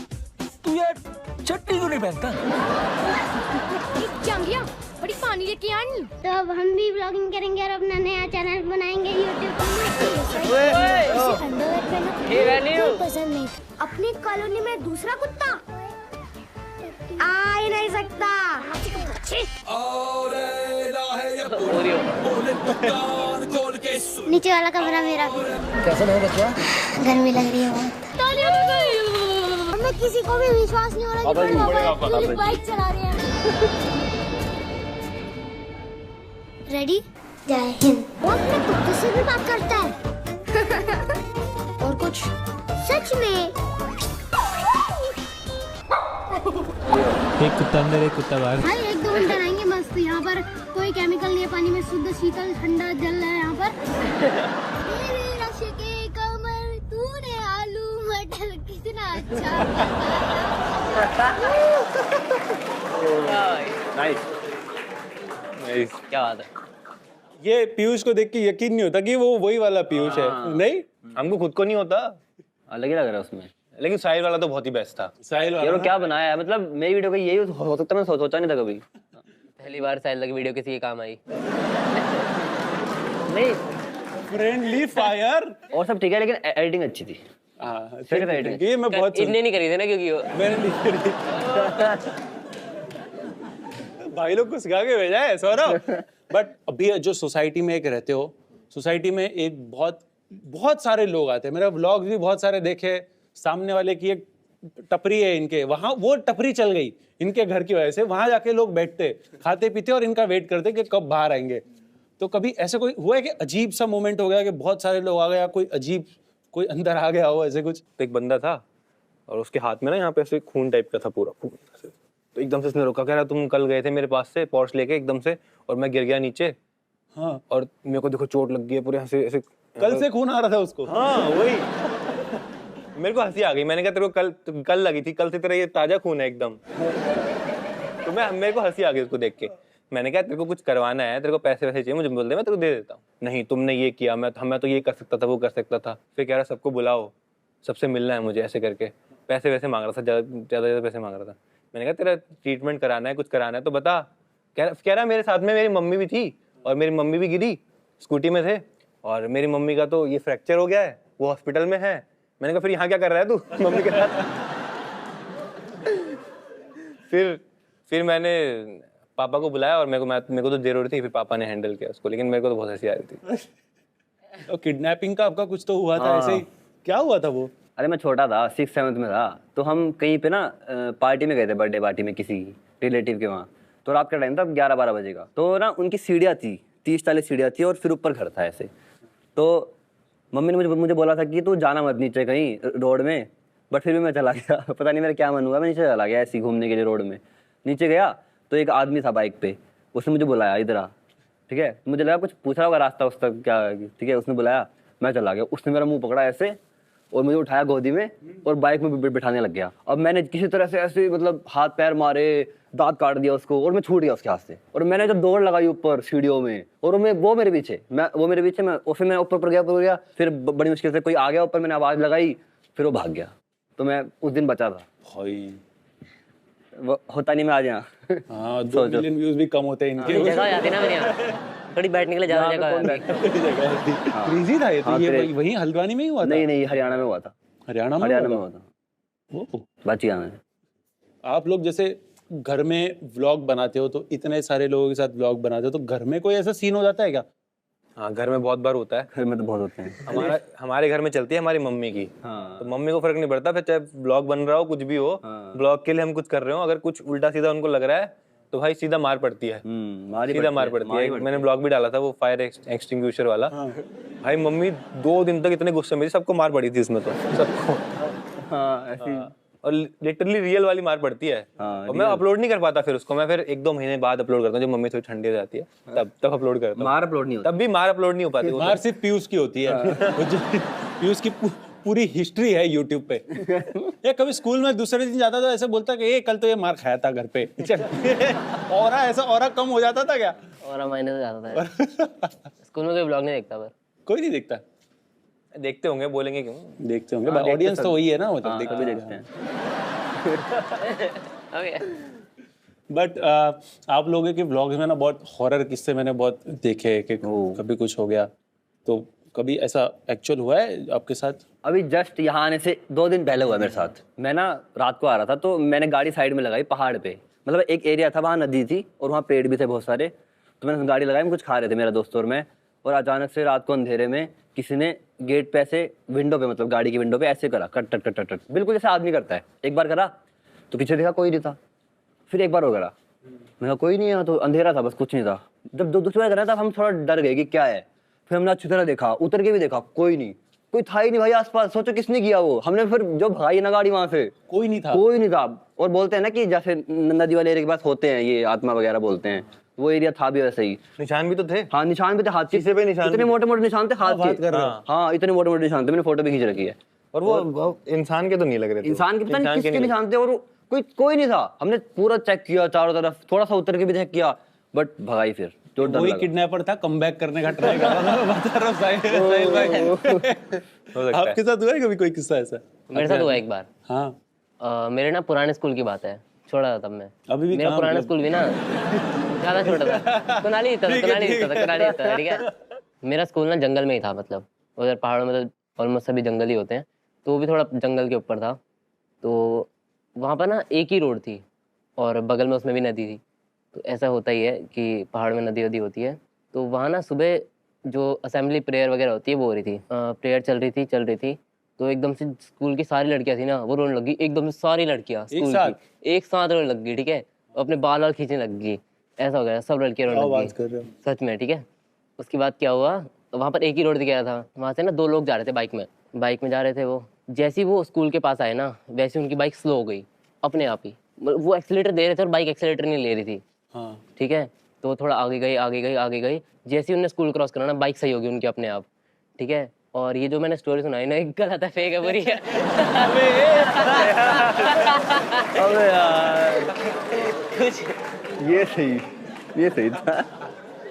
तू यार चट्टी क्यों नहीं पहनता? जांगिया बड़ी पानी लेके आनी। तो अब हम भी ब्लॉगिंग करेंगे और अपना नया चैनल बनाएंगे यूट्यूब पर। अंडरवेयर पहनना पसंद नहीं। अपनी कॉलोनी में दूसरा कुत्ता आ ही नहीं सकता। नीचे वाला कमरा मेरा भी। कैसा है बच्चा? गर्मी लग रही है बहुत। हमें किसी को भी विश्वास नहीं हो रहा कि पापा बाइक चला रहे हैं। रेडी? जय हिंद। वो अपने कुत्ते से भी बात करता है। और कुछ सच में। एक कुत्ता अंदर एक कुत्ता बाहर। भाई 1-2 घंटे रहेंगे मस्त। यहाँ पर कोई केमिकल नहीं है, पानी में शुद्ध शीतल ठंडा जल है यहाँ पर। मेरे रश के कमर तूने आलू मटर कितना अच्छा नाइस। क्या बात है। ये पीयूष को देख के यकीन नहीं होता कि वो वही वाला पीयूष है। नहीं, हमको खुद को नहीं होता, अलग ही लग रहा है उसमें। लेकिन साहिल वाला तो बहुत ही बेस्ट था। साहिल यार वाला वो क्या बनाया है, मतलब मेरी वीडियो का यही हो सकता है, मैं सोचा नहीं था कभी। पहली बार साहिल की वीडियो किसी के काम आई। नहीं फ्रेंडली फायर। और सब ठीक है, लेकिन एडिटिंग अच्छी थी। हाँ, सिर्फ editing। ये मैं बहुत इतने नहीं करी थे ना, क्योंकि मैंने नहीं करी। भाई लोग को सिखा के भेजा है सौरभ। बट अभी जो सोसाइटी में एक रहते हो, सोसाइटी में एक बहुत सारे लोग आते हैं। मेरा व्लॉग भी बहुत सारे देखे। सामने वाले की एक टपरी है इनके, वहां वो टपरी चल गई इनके घर की वजह से। वहां जाके लोग बैठते, खाते पीते और इनका वेट करते कि कब बाहर आएंगे। तो कभी ऐसे कोई हुआ है कि अजीब सा मोमेंट हो गया कि बहुत सारे लोग आ गया, कोई अजीब कोई अंदर आ गया हो ऐसे कुछ? तो एक बंदा था और उसके हाथ में ना यहाँ पे ऐसे खून टाइप का था पूरा खून से। तो एकदम से उसने रोका, कह रहा तुम कल गए थे मेरे पास से पोर्श लेके एकदम से, और मैं गिर गया नीचे। हाँ, और मेरे को देखो चोट लग गई है पूरे ऐसे ऐसे। कल से खून आ रहा था उसको। हाँ वही। मेरे को हंसी आ गई। मैंने कहा तेरे को कल लगी थी, कल से तेरा ये ताजा खून है एकदम। तो मेरे को हंसी आ गई उसको देख के। मैंने कहा तेरे को कुछ करवाना है, तेरे को पैसे वैसे चाहिए, मुझे बोल दे मैं तेरे को दे देता हूँ। नहीं तुमने ये किया, मैं तो ये कर सकता था, वो कर सकता था। फिर कह रहा सबको बुलाओ, सबसे मिलना है मुझे, ऐसे करके पैसे वैसे मांग रहा था, ज़्यादा पैसे मांग रहा था। मैंने कहा तेरा ट्रीटमेंट कराना है, कुछ कराना है तो बता। कह रहा मेरे साथ में मेरी मम्मी भी थी और मेरी मम्मी भी गिरी, स्कूटी में थे, और मेरी मम्मी का तो ये फ्रैक्चर हो गया है, वो हॉस्पिटल में है। मैंने कहा फिर यहाँ क्या कर रहा है तू मम्मी के साथ? फिर मैंने पापा को बुलाया और मेरे को तो जरूरत थी, फिर पापा ने हैंडल किया उसको। लेकिन मेरे को तो बहुत हंसी आ रही थी। और किडनैपिंग का आपका कुछ तो हुआ था ऐसे ही, क्या हुआ था वो? अरे मैं छोटा था, 6th-7th में था। तो हम कहीं पे ना पार्टी में गए थे, बर्थडे पार्टी में किसी रिलेटिव के वहाँ। तो रात का टाइम था, 11-12 बजे का। तो ना उनकी सीढ़ियाँ थी, 30-40 सीढ़ियाँ थी और फिर ऊपर घर था ऐसे। तो मम्मी ने मुझे बोला था कि तू जाना मत नीचे कहीं रोड में, बट फिर भी मैं चला गया। पता नहीं मेरा क्या मन हुआ, मैं नीचे चला गया ऐसे ही घूमने के लिए रोड में। नीचे गया तो एक आदमी था बाइक पे, उसने मुझे बुलाया इधर आ, ठीक है। मुझे लगा कुछ पूछ रहा होगा रास्ता उस तक क्या, ठीक है। उसने बुलाया, मैं चला गया। उसने मेरा मुंह पकड़ा ऐसे और मुझे उठाया गोदी में और बाइक में बिठाने लग गया। अब मैंने किसी तरह से ऐसे मतलब हाथ पैर मारे, दांत काट दिया उसको, और मैं छूट गया उसके हाथ से। और मैंने जब दौड़ लगाई ऊपर सीढ़ियों में, और वो मेरे पीछे, मैं फिर मैं ऊपर गया। फिर बड़ी मुश्किल से कोई आ गया ऊपर, मैंने आवाज़ लगाई, फिर वो भाग गया। तो मैं उस दिन बचा था भाई। वो होता नहीं मैं आज यहाँ। हाँ, 2 मिलियन व्यूज भी कम होते हैं इनके। जगह आती ना मेरे यहाँ, थोड़ी बैठने के लिए ज्यादा जगह आती। क्रेजी था ये तो। ये वहीं हल्द्वानी में ही हुआ था? नहीं, हरियाणा में हुआ था। हरियाणा में हुआ था। बाचिया में। आप लोग जैसे घर में व्लॉग बनाते हो, तो इतने सारे लोगों के साथ व्लॉग बनाते हो, तो घर में कोई ऐसा सीन हो जाता है क्या? हाँ, घर में बहुत बार होता है। घर में तो बहुत होते हैं। हमारे घर में चलती है हमारी मम्मी की। हाँ। तो मम्मी को फर्क नहीं पड़ता, फिर चाहे ब्लॉग बन रहा हो, कुछ भी हो, ब्लॉग के लिए हम कुछ कर रहे हो, अगर कुछ उल्टा सीधा उनको लग रहा है तो भाई सीधा मार पड़ती है। सीधा मार पड़ती है। मैंने ब्लॉग भी डाला था वो फायर एक्सटिंग्विशर वाला। भाई मम्मी 2 दिन तक इतने गुस्से में थी, सबको मार पड़ी थी उसमें तो, सबको। और लिटरली रियल वाली मार पड़ती है। और मैं अपलोड नहीं कर पाता फिर उसको, मैं फिर 1-2 महीने बाद अपलोड करता हूँ, जब मम्मी थोड़ी ठंडी हो जाती है तब अपलोड करता हूँ। मार अपलोड नहीं होता, तब भी मार अपलोड नहीं हो पाती। मार सिर्फ पीयूष की होती है। पीयूष की पूरी हिस्ट्री है यूट्यूब पे। ये कभी स्कूल में दूसरे दिन जाता था, ऐसे बोलता कि ये कल तो ये मार खाया था घर पे। औरा कम हो जाता था क्या? और महीने से जाता था। स्कूल में कोई ब्लॉग नहीं देखता, पर कोई नहीं देखता। देखते होंगे, बोलेंगे क्यों? देखते होंगे, ऑडियंस तो वही है ना, मतलब देखते हैं। बट आप लोगों के व्लॉग्स में ना बहुत हॉरर किस्से मैंने बहुत देखे कि कभी कुछ हो गया, तो कभी ऐसा एक्चुअल हुआ है आपके साथ? अभी जस्ट यहाँ आने से 2 दिन पहले हुआ मेरे साथ। मैं ना रात को आ रहा था, तो मैंने गाड़ी साइड में लगाई पहाड़ पे, मतलब एक एरिया था, वहाँ नदी थी और वहाँ पेड़ भी थे बहुत सारे। तो मैंने गाड़ी लगाई, हम कुछ खा रहे थे मेरा दोस्त और मैं, और अचानक से रात को अंधेरे में किसी ने गेट पे ऐसे विंडो पे, मतलब गाड़ी की विंडो पे ऐसे करा, कट टट टट टट, बिल्कुल जैसे आदमी करता है। एक बार करा तो पीछे देखा कोई नहीं था, फिर एक बार हो करा, मैं कहा कोई नहीं है, तो अंधेरा था बस, कुछ नहीं था। जब दूसरी बार करा तब हम थोड़ा डर गए कि क्या है। फिर हमने अच्छी तरह देखा, उतर के भी देखा, कोई नहीं, कोई था ही नहीं भाई आसपास। सोचो किसने किया वो। हमने फिर जो भगाई ना गाड़ी वहां से, कोई नहीं था। और बोलते हैं ना कि जैसे नदी वाले एरिया के पास होते हैं ये आत्मा वगैरह बोलते हैं, वो एरिया था भी वैसे ही। निशान भी तो थे। हाँ, निशान भी थे हाथ के, इतने मोटे मोटे निशान थे हाथ के। हाँ, इतने मोटे मोटे निशान थे, मैंने फोटो भी खींच रखी है। और वो इंसान के तो नहीं लग रहे थे। इंसान के पता नहीं किसके निशान थे, और कोई नहीं था। हमने पूरा चेक किया चारों तरफ, थोड़ा सा उतर के भी चेक किया, बट भगाई फिर जो डर वही लगा। किडनैपर था, कमबैक करने का ट्राई कर रहा था। मैं बता रहा हूँ साहिल भाई। आपके साथ हुआ है कभी कोई किस्सा ऐसा? मेरे साथ हुआ एक बार। हाँ मेरे ना पुराने स्कूल की बात है, छोड़ा था तब मैं। अभी भी मेरा कहाँ पुराना मतलब? स्कूल भी ना ज्यादा छोटा था, कुनाली था, ठीक है। मेरा स्कूल ना जंगल में ही था, मतलब उधर पहाड़ों में तो ऑलमोस्ट सभी जंगल ही होते हैं, तो वो भी थोड़ा जंगल के ऊपर था। तो वहाँ पर ना एक ही रोड थी और बगल में उसमें भी नदी थी। तो ऐसा होता ही है कि पहाड़ में नदी वदी होती है। तो वहाँ ना सुबह जो असेंबली प्रेयर वगैरह होती है वो हो रही थी, प्रेयर चल रही थी। तो एकदम से स्कूल की सारी लड़कियां थी ना, वो रोने लगी, एकदम से सारी लड़कियां स्कूल की एक साथ रोने लग गई, ठीक है, अपने बाल वाल खींचने लग गई, ऐसा हो गया, सब लड़कियां रोने लग गई सच में, ठीक है। उसके बाद क्या हुआ, वहाँ पर एक ही रोड दिख रहा था, वहाँ से ना 2 लोग जा रहे थे बाइक में जा रहे थे। वो जैसे ही वो स्कूल के पास आए ना, वैसे उनकी बाइक स्लो हो गई अपने आप ही। वो एक्सीलेटर दे रहे थे और बाइक एक्सीलेटर नहीं ले रही थी, ठीक है। तो थोड़ा आगे गई, जैसे ही उन्होंने स्कूल क्रॉस करा ना, बाइक सही हो गई उनकी अपने आप, ठीक है। और ये जो मैंने स्टोरी सुनाई ना, एक गलत है, फेक है, बुरी है। अबे यार कुछ ये सही था।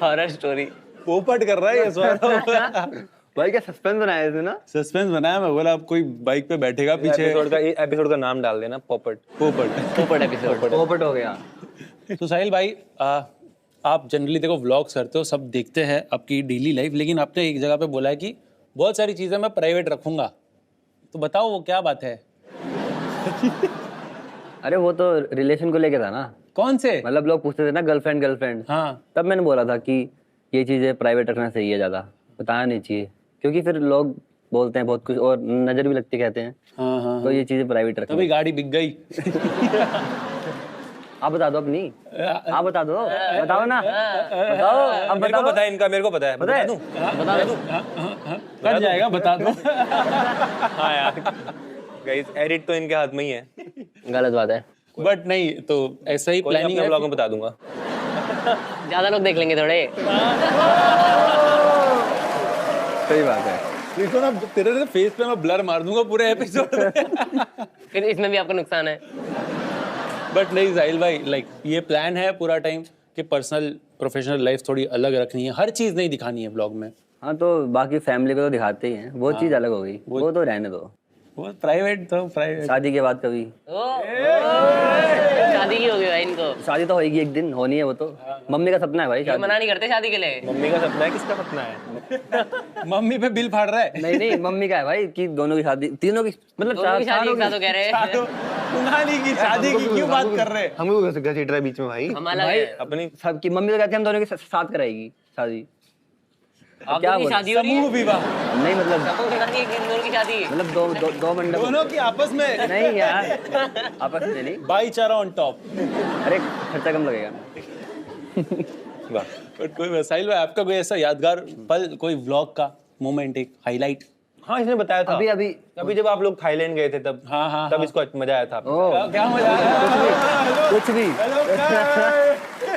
हॉरर स्टोरी पोपट कर रहा है ये सवाल। भाई क्या सस्पेंस बनाया इसने ना। सस्पेंस बनाया। मैं बोला अब कोई बाइक पे बैठेगा पीछे। एपिसोड का नाम डाल देना पोपट एपिसोड। पोपट हो गया। तो साहिल भाई, आप जनरली देखो व्लॉग्स करते हो, सब देखते हैं आपकी डेली लाइफ, लेकिन आपने एक जगह पे बोला है कि बहुत सारी चीजें मैं प्राइवेट रखूंगा, तो बताओ वो क्या बात है? अरे वो तो रिलेशन को लेके था ना। कौन से? मतलब लोग पूछते थे ना गर्लफ्रेंड, हाँ, तब मैंने बोला था कि ये चीजें प्राइवेट रखना सही है, ज्यादा बताना नहीं चाहिए, क्योंकि फिर लोग बोलते हैं बहुत कुछ और नजर भी लगती कहते हैं। हाँ, तो ये चीजें प्राइवेट रखना। तभी गाड़ी बिक गई। आप बता दो अपनी, आप बता दो, बताओ ना, बताओ अब मेरे को बताओ। पता है इनका, मेरे को पता है, बता दूं? कट जाएगा, बता दो। हाँ यार गाइस, एडिट तो इनके हाथ में ही है। गलत बात है, बट नहीं, तो ऐसा ही प्लानिंग है। ब्लॉग में बता दूंगा, ज्यादा लोग देख लेंगे थोड़े। सही बात है। देखो ना, तेरे फेस पे मैं ब्लर मार दूंगा पूरे एपिसोड में। फिर इसमें भी आपका नुकसान है। बट नहीं साहिल भाई, लाइक ये प्लान है पूरा टाइम कि पर्सनल प्रोफेशनल लाइफ थोड़ी अलग रखनी है, हर चीज नहीं दिखानी है ब्लॉग में। हाँ तो बाकी फैमिली को तो दिखाते ही हैं, वो चीज अलग हो गई, वो तो रहने दो, वो प्राइवेट तो प्राइवेट। शादी के बाद कभी शादी की होगी भाई इनको। शादी तो होगी एक दिन, होनी है वो तो। मम्मी का सपना है भाई ये शादी। मना नहीं करते शादी के लिए। मम्मी का सपना है, किसका सपना है? मम्मी पे बिल फाड़ रहा है। नहीं मम्मी का है भाई कि दोनों की शादी, तीनों की, मतलब दोनों की शादी एक साथ हो कह रहे हैं। तुम्हारी की शादी की क्यों बात कर रहे हैं? हम लोग घसीट रहा है बीच में भाई। हम अलग भाई हैं। अपनी सबकी मम्मी तो कहती है हम दोनों के साथ कराएगी शादी। आप क्या दोनों की बोले? शादी हो रही है? समूह विवाह नहीं मतलब दोनों की शादी। मतलब दो मंडप। दोनों की आपस में। नहीं यार आपस में नहीं। भाईचारा ऑन टॉप। अरे खर्चा कम लगेगा। वाह, बट कोई साहिल भाई, आपका कोई ऐसा यादगार पल, कोई व्लॉग का मोमेंट, एक हाईलाइट? हाँ इसने बताया था अभी जब आप लोग थाईलैंड गए थे तब। हाँ, तब इसको मजा आया था। ओह क्या मजा आया? कुछ भी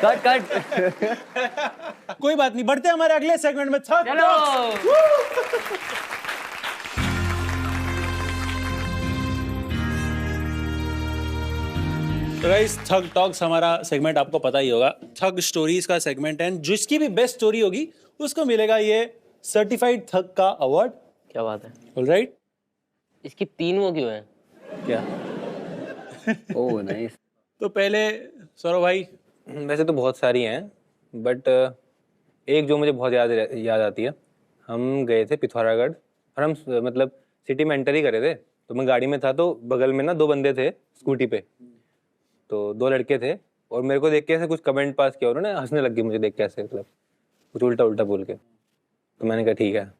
कट कोई बात नहीं, बढ़ते हैं हमारे अगले सेगमेंट में। चलो। तो गाइस, थग टॉक्स हमारा सेगमेंट आपको पता ही होगा, थग स्टोरीज का सेगमेंट है। जिसकी भी बेस्ट स्टोरी होगी उसको मिलेगा ये सर्टिफाइड थग का अवार्ड। क्या बात है। ऑलराइट, इसकी 3 वो क्यों है? क्या? Oh nice. तो पहले सौरभ भाई। वैसे तो बहुत सारी हैं, बट एक जो मुझे बहुत याद आती है, हम गए थे पिथौरागढ़ और हम मतलब सिटी में एंटर ही करे थे। तो मैं गाड़ी में था, तो बगल में ना 2 बंदे थे स्कूटी पे, तो 2 लड़के थे, और मेरे को देख के ऐसे कुछ कमेंट पास किया, उन्होंने हंसने लग गई मुझे देख के, ऐसे मतलब कुछ उल्टा बोल के। तो मैंने कहा ठीक है।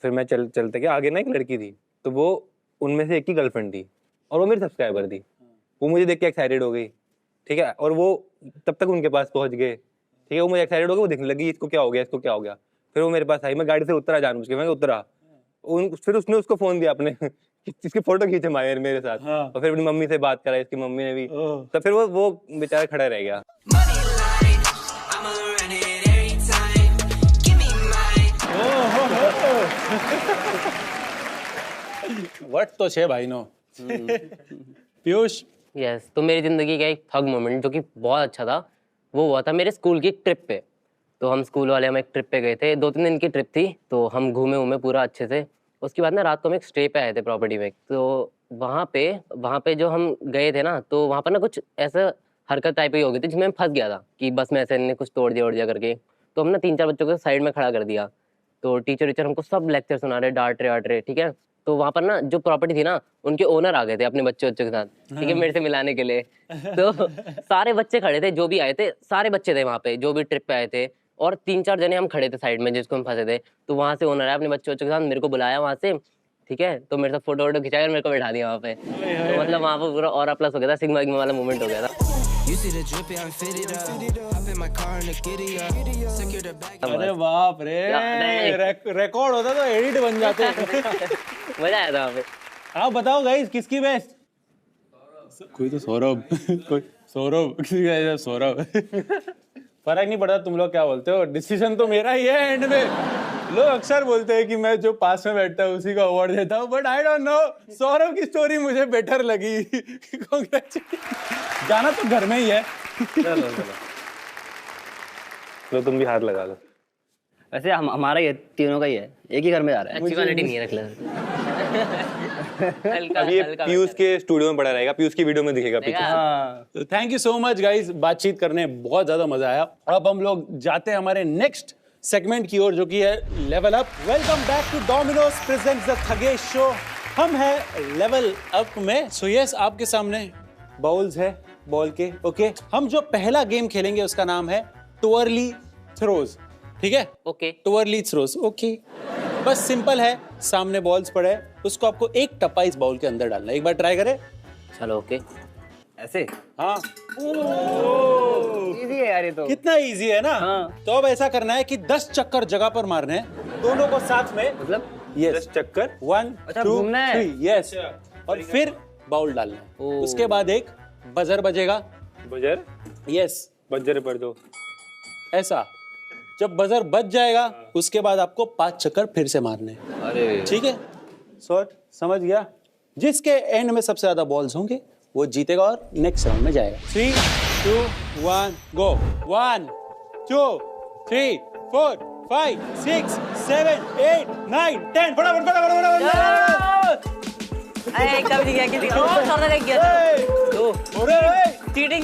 फिर मैं चलते गया, आगे ना एक लड़की थी, तो वो उनमें से एक की गर्लफ्रेंड थी और वो मेरी सब्सक्राइबर थी। वो मुझे देख के एक्साइटेड हो गई, ठीक है, और वो तब तक उनके पास पहुंच गए, ठीक है। वो मुझे एक्साइटेड हो गई, वो देखने लगी इसको क्या हो गया, इसको क्या हो गया। फिर वो मेरे पास आई, मैं गाड़ी से उतरा जानबूझ के, मैं उतरा। फिर उसने उसको फोन दिया अपने इसकी फोटो खींचे मेरे साथ। और फिर अपनी मम्मी से बात कराई, इसकी मम्मी ने भी। तो फिर वो बेचारा खड़ा रह गया। वट तो छे भाई नो। पीयूष, यस तो मेरी ज़िंदगी का एक थग मोमेंट जो कि बहुत अच्छा था, वो हुआ था मेरे स्कूल की एक ट्रिप पे। तो हम स्कूल वाले हम एक ट्रिप पे गए थे, 2-3 दिन की ट्रिप थी, तो हम घूमे पूरा अच्छे से। उसके बाद ना रात को हम एक स्टे पे आए थे प्रॉपर्टी में, तो वहाँ पे जो हम गए थे ना, तो वहाँ पर ना कुछ ऐसा हरकत टाइप की हो गई थी जिसमें मैं फंस गया था कि बस में ऐसे इन्होंने कुछ तोड़ दिया करके। तो हम ना 3-4 बच्चों को साइड में खड़ा कर दिया, तो टीचर हमको सब लेक्चर सुना रहे, डांट रहे, ठीक है। तो वहाँ पर ना जो प्रॉपर्टी थी ना, उनके ओनर आ गए थे अपने बच्चों के साथ, ठीक है, मेरे से मिलाने के लिए। तो सारे बच्चे खड़े थे, जो भी आए थे सारे बच्चे थे वहाँ पे, जो भी ट्रिप पे आए थे, और 3-4 जने हम खड़े थे साइड में जिसको हम फंसे थे। तो वहाँ से ओनर आया अपने बच्चों के साथ, मेरे को बुलाया वहाँ से, ठीक है, तो मेरे साथ फोटो वोटो खिंचाया और मेरे को बैठा दिया वहाँ पे। तो मतलब वहाँ पर पूरा और प्लस हो गया था, सिग्मा विग्मा वाला मोमेंट हो गया था। अरे बाप रे, रिकॉर्ड होता तो एडिट बन जाते। मजा आया था वहाँ पे। आप बताओ गाइस किसकी बेस्ट? कोई तो सौरभ कोई सौरभ किसी का सौरभ। फर्क नहीं पड़ता तुम लोग क्या बोलते हो, डिसीजन तो मेरा ही है एंड में। लोग अक्सर बोलते हैं कि मैं जो पास में बैठता है उसी को अवार्ड देता हूँ, but I don't know, Saurabh की स्टोरी मुझे बेटर लगी। जाना तो घर में ही है। लो तुम भी हाथ लगा लो। वैसे हमारा ये तीनों का ही है, एक ही घर में जा रहा है। अच्छी क्वालिटी नहीं है, रख ले। हल्का अब ये हल्का पीयूष के स्टूडियो में पड़ा रहेगा, पीयूष की वीडियो में दिखेगा पीछे। तो thank you so much guys, बातचीत करने बहुत ज्यादा मजा आया। अब हम लोग जाते हैं हमारे नेक्स्ट सेगमेंट की ओर, जो कि है level up. Welcome back to Domino's presents the Thugesh show. हम हैं लेवल अप में। सो यस, आपके सामने बाउल्स है बॉल के, ओके। हम जो पहला गेम खेलेंगे उसका नाम है टुअरली थ्रोज, ठीक है? ओके टुअरली थ्रोज, ओके। बस सिंपल है, सामने बॉल्स पड़े, उसको आपको एक टप्पा इस बाउल के अंदर डालना है। एक बार ट्राई करें। चलो ओके। ऐसे हाँ, इजी है यार ये तो। कितना इजी है ना। तो अब ऐसा करना है कि 10 चक्कर जगह पर मारने हैं दोनों को साथ में, मतलब यस 10 चक्कर, 1 अच्छा, 2 घूमना है। 3, यस। और फिर बाउल डालना है। उसके बाद एक बजर बजेगा, बजर, यस, बजर पर दो। ऐसा। जब बजर बज जाएगा उसके बाद आपको 5 चक्कर फिर से मारने हैं, अरे ठीक है? सॉर्ट समझ गया? जिसके एंड में सबसे ज्यादा बॉल्स होंगे वो जीतेगा और नेक्स्ट राउंड में जाएगा। 3 2 1 गो। 1 2 3 4 5 6 7 8 9 10। फटाफट फटाफट। कब जीत गया? किसी और गया? अरे चीटिंग